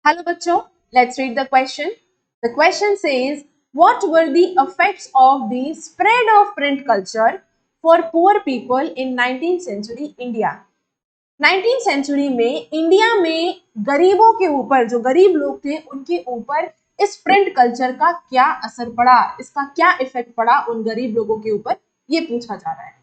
Hello बच्चों, let's read the question. The question says, what were the effects of the spread of print culture for poor people in 19th century India? 19th century में India में गरीबों के ऊपर, जो गरीब लोग थे उनके ऊपर इस प्रिंट कल्चर का क्या असर पड़ा, इसका क्या इफेक्ट पड़ा उन गरीब लोगों के ऊपर, ये पूछा जा रहा है.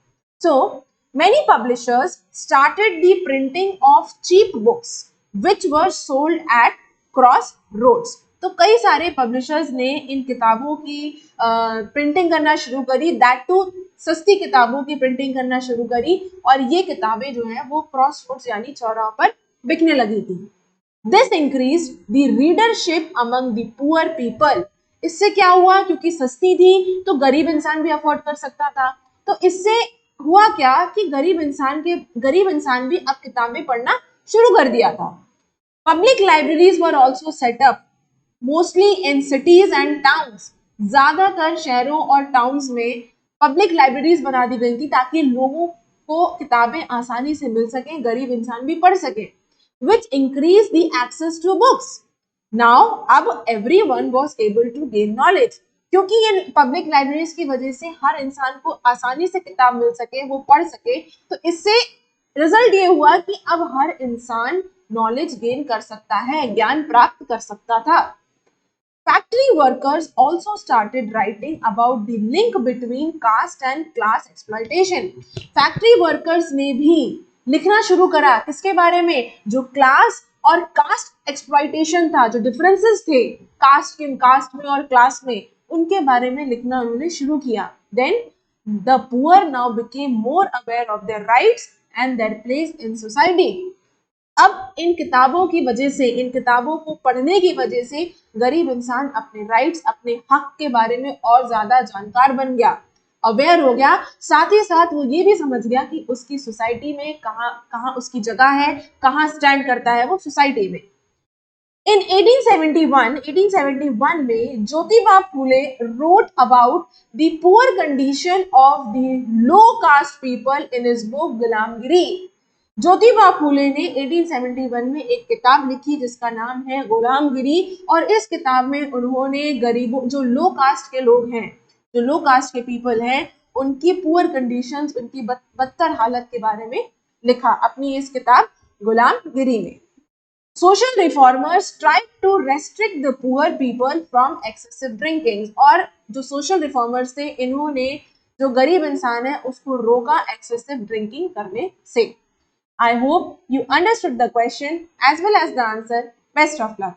So many publishers started the printing of cheap books which were sold at cross roads. तो कई सारे पब्लिशर्स ने इन किताबों की प्रिंटिंग करना शुरू करी, दैट टू सस्ती किताबों की प्रिंटिंग करना शुरू करी, और ये किताबें जो है वो क्रॉस रोड्स यानी चौराहों पर बिकने लगी थी. This increase the readership among the poor people. इससे क्या हुआ, क्योंकि सस्ती थी तो गरीब इंसान भी अफोर्ड कर सकता था. तो इससे हुआ क्या कि गरीब इंसान भी अब किताबें पढ़ना शुरू कर दिया था. Public libraries were also set up, mostly in cities and towns. ज्यादातर शहरों और टाउन्स में पब्लिक लाइब्रेरीज बना दी गई थी ताकि लोगों को किताबें आसानी से मिल सकें, गरीब इंसान भी पढ़ सके. Which increased the access to books. Now अब everyone was able to gain knowledge. क्योंकि ये पब्लिक लाइब्रेरीज की वजह से हर इंसान को आसानी से किताब मिल सके, वो पढ़ सके, तो इससे रिजल्ट ये हुआ कि अब हर इंसान नॉलेज गेन कर सकता है, ज्ञान प्राप्त कर सकता था. Factory workers also started writing about the link between caste and class exploitation. Factory workers ने भी लिखना शुरू करा, किसके बारे में, जो क्लास और कास्ट एक्सप्लॉयटेशन था, जो डिफरेंसेस थे कास्ट में और क्लास में, उनके बारे में लिखना उन्होंने शुरू किया. Then the poor now became more aware of their rights and their place in society. अब इन किताबों की वजह से, इन किताबों को पढ़ने की वजह से गरीब इंसान अपने राइट्स, अपने हक के बारे में और ज्यादा जानकार बन गया, अवेयर हो गया. साथ ही साथ वो ये भी समझ गया कि उसकी सोसाइटी में कहाँ उसकी जगह है, कहाँ स्टैंड करता है वो सोसाइटी में. In 1871 में Jyotiba Phule wrote about the poor condition of the low caste people in his book गुलामगिरी. ज्योतिबा फूले ने 1871 में एक किताब लिखी जिसका नाम है गुलामगिरी, और इस किताब में उन्होंने गरीबों, जो लो कास्ट के लोग हैं, जो लो कास्ट के पीपल हैं, उनकी पुअर कंडीशंस, उनकी बदतर हालत के बारे में लिखा अपनी इस किताब गुलामगिरी में. Social reformers tried to restrict the poor people from excessive drinking. और जो social reformers थे, इन्होंने जो गरीब इंसान है उसको रोका excessive drinking करने से. I hope you understood the question as well as the answer. Best of luck.